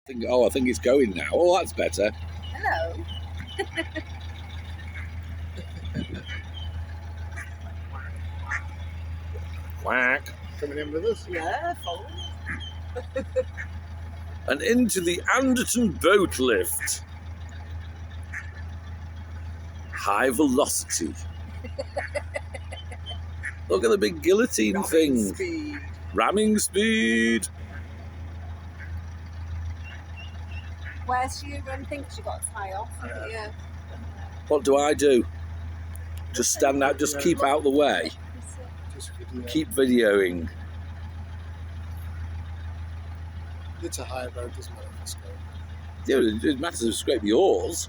I think it's going now. Oh, that's better. Hello. Quack. Coming in with us? Yeah, follow. And into the Anderton boat lift. High velocity. Look at the big guillotine thing. Speed. Ramming speed. Where's she think she got a tie off? Yeah. What do I do? Just stand out, just keep out the way. Just video. Keep videoing. It's a high boat, doesn't matter if it's going. Yeah, it matters if you scrape yours.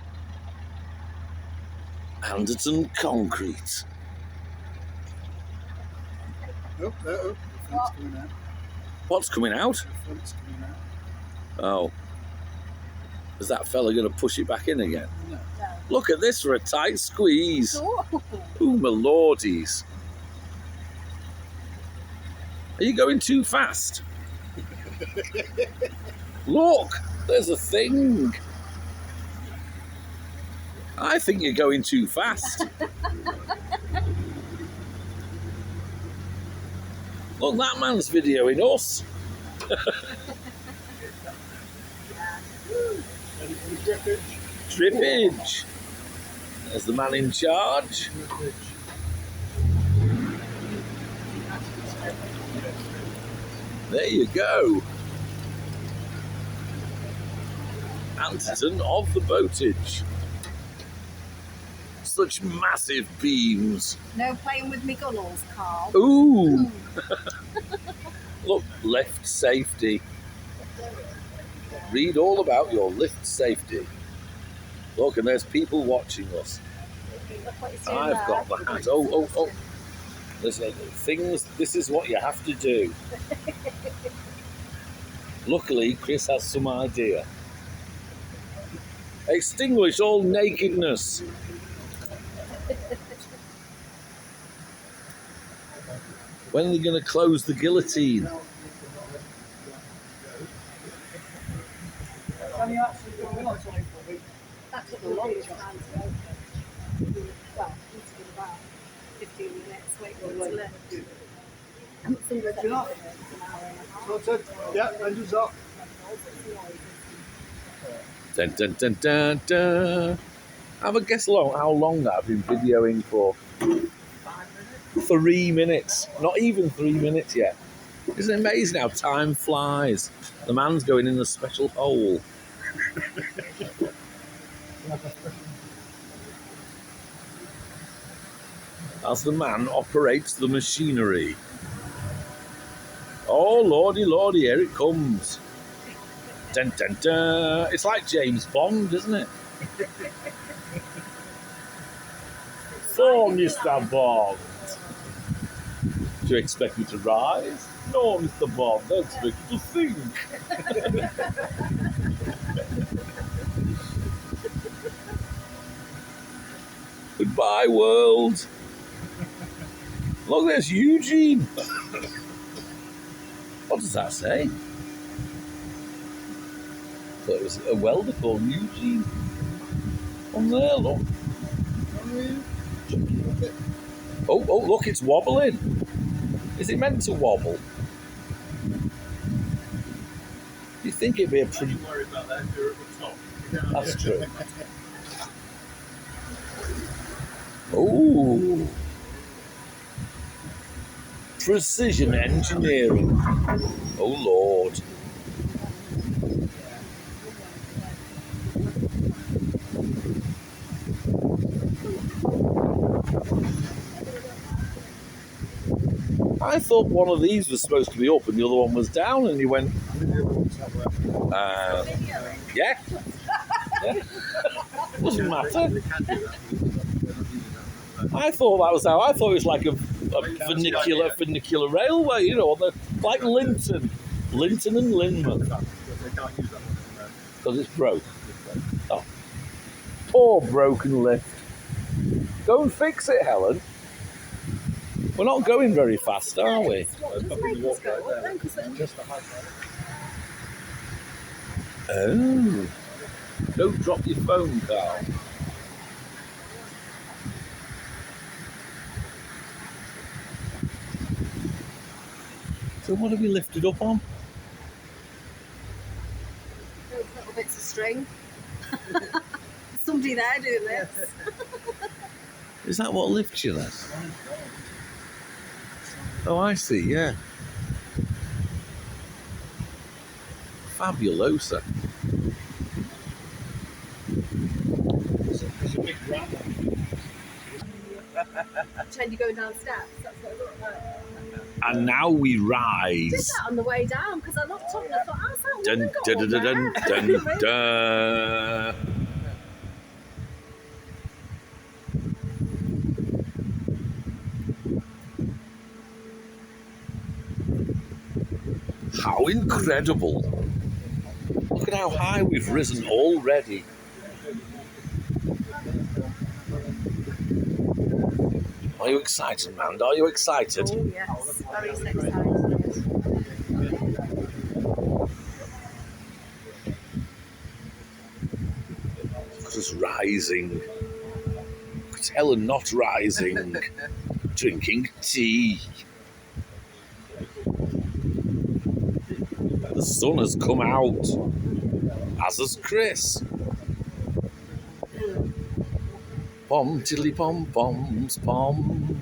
Anderton concrete. Oh, the front's coming out. What's coming out? The front's coming out. Oh. Is that fella going to push it back in again? No. Look at this for a tight squeeze. Oh. Ooh, my lordies. Are you going too fast? Look, there's a thing. I think you're going too fast. Look, that man's videoing us. Trippage. There's the man in charge. There you go. Anderton of the boatage. Such massive beams. No playing with me gunnels, Carl. Ooh. Look, lift safety. Read all about your lift safety. Look, and there's people watching us. Look what he's doing I've there. got the hat. Oh. There's things, this is what you have to do. Luckily, Chris has some idea. Extinguish all nakedness. When are they going to close the guillotine? That took the longest time to open. Well, it's been about 15 minutes waiting for it to lift. And it's been an hour and a half. Yeah, engine's off. Dun, dun, dun, dun, dun. Have a guess how long I've been videoing for. 3 minutes. Not even 3 minutes yet. Isn't it amazing how time flies? The man's going in a special hole. As the man operates the machinery. Oh, lordy, lordy, here it comes. Dun, dun, dun. It's like James Bond, isn't it? So, Mr. Bond. Do you expect me to rise? No, Mr. Bond, I expect you to sink. Goodbye, world. Look, there's Eugene. What does that say? Thought it was a welder called Eugene. On there, look. Oh, look, it's wobbling. Is it meant to wobble? You think it'd be a pretty... worry about that if you're at the top. That's true. Oh. Precision engineering. Oh, Lord. I thought one of these was supposed to be up and the other one was down, and you went, yeah. Doesn't matter. I thought that was how. I thought it was like a funicular railway, you know, like Linton and Lynmouth, because it's broke. Oh, poor broken lift. Go and fix it, Helen. We're not going very fast, are we? Oh. Don't drop your phone, Carl. So what have we lifted up on? Those little bits of string. Somebody there doing this. Is that what lifts you then? Oh, I see, yeah. Fabulosa. There's a big rat. Pretend you're going down steps. That's what it looked like. And now we I did rise. that on the way down because I looked up and I thought, how's that Dun, woman got dun, one dun, dun, there? dun, dun. How incredible. Look at how high we've risen already. Are you excited, man? Are you excited? Oh yes, very excited. Look at us rising. Look at Helen not rising. Drinking tea. The sun has come out, as has Chris. Pom tiddly pom poms pom.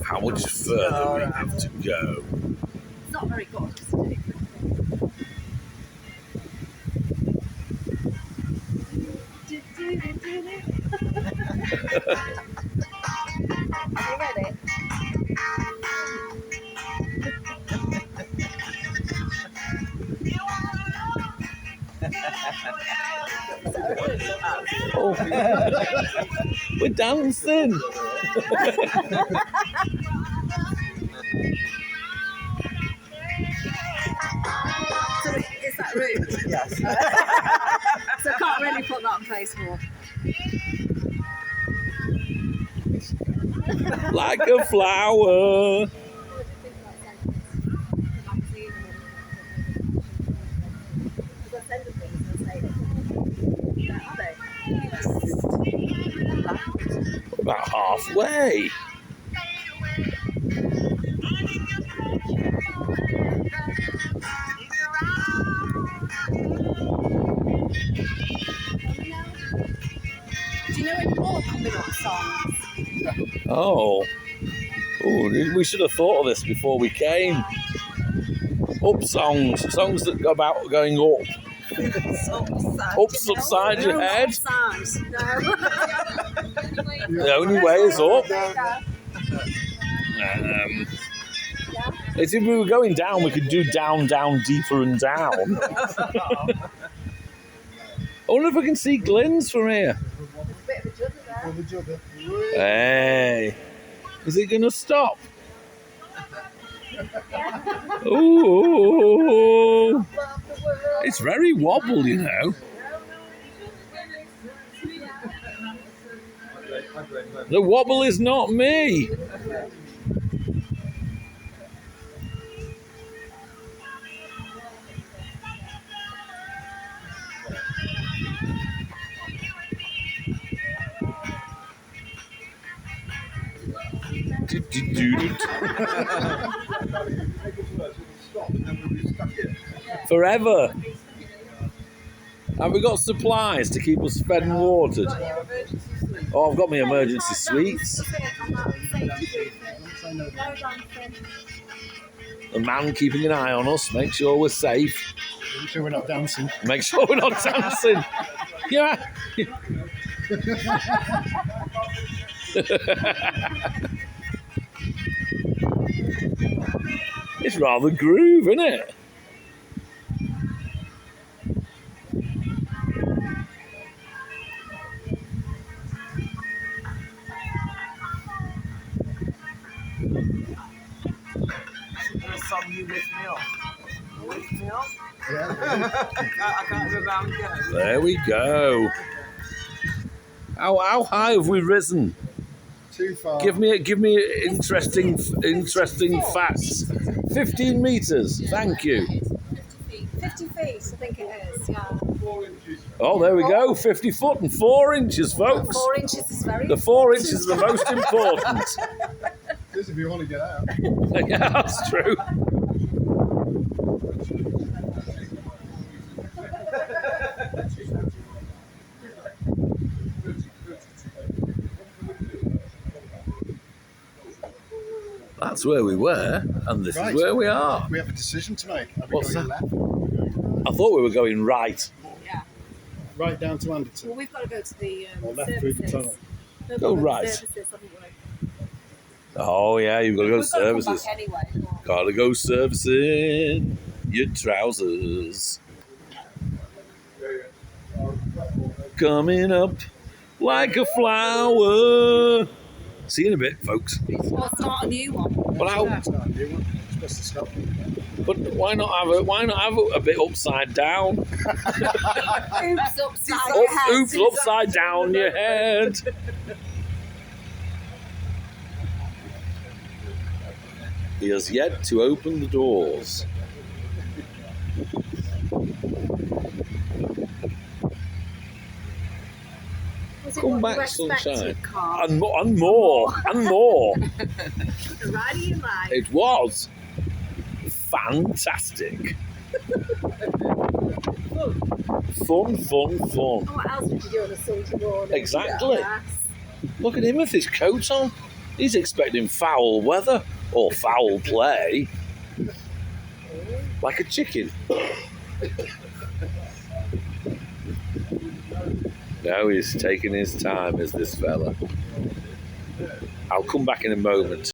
How much further we have to go? It's not very good, is it? Are you ready? Oh, we're dancing. So is that rude? Yes. So I can't really put that on Facebook. Like a flower. About halfway. Do you know any more coming up songs? Oh. Oh, we should have thought of this before we came. Up songs that go about going up. Ups upside your head. Upside. No. The only way is up. Yeah. If we were going down, we could do down, down, deeper and down. I wonder if we can see Glyn's from here. Bit of a judder there. Hey. Is it going to stop? Ooh. It's very wobble, you know. The wobble is not me. Forever. Have we got supplies to keep us fed and watered? Oh, I've got my emergency sweets. The man keeping an eye on us, make sure we're safe. Make sure we're not dancing. Make sure we're not dancing. Yeah. It's rather groove, isn't it? Song you lift me up. Lift me up? Yeah. I can't remember how it goes. There we go. How high have we risen? Too far. Give me interesting facts. 15 metres. Thank you. 50 feet, I think it is, yeah. Oh, there we go. 50 foot and 4 inches, folks. 4 inches is very The 4 inches is the most important. This if you want to get out. Yeah, that's true. That's where we were, and this Right. is where we are. We have a decision to make. Are we What's going that? left? Or are we going I thought we were going right. Yeah. right down to Anderton? Well, we've got to go to the Or left through the services. tunnel? We've Go got to the right. Services, haven't we? Oh, yeah, you've got to go We've got to come services. back anyway. Gotta go servicing your trousers. Coming up like a flower. See you in a bit, folks. Well, it's not a new one. But how? It's not a new one. It's supposed to stop. But why not have a bit upside down? Oops, upside your head. Oops, upside down your head. He has yet to open the doors. Was it Come what you back, sunshine. expected, Carl? And more, and more, and more. The ride of your life. It was fantastic. Fun, fun, fun. Oh, what else would you do on a Sunday morning? Exactly. Yes. Look at him with his coat on. He's expecting foul weather or foul play. Like a chicken. No, he's taking his time, is this fella. I'll come back in a moment.